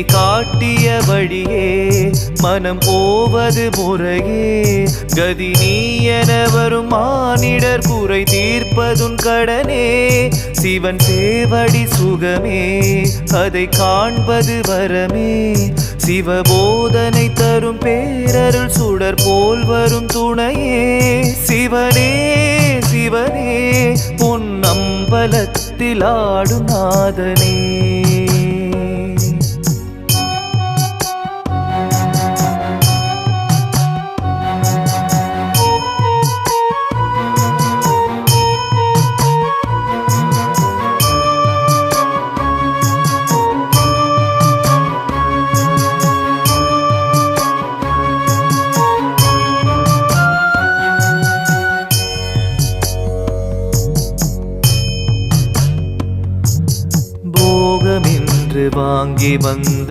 காட்டியபடியே மனம் போவது முறையே கதி நீ என வரும் மானிடர் குறை தீர்ப்பதுன் கடனே சிவன் சேவடி சுகமே அதை காண்பது வரமே சிவபோதனை தரும் பேரருள் சுடர் போல் வரும் துணையே சிவனே சிவனே உன் அம்பலத்தில் ஆடும் நாதனே வாங்கி வந்த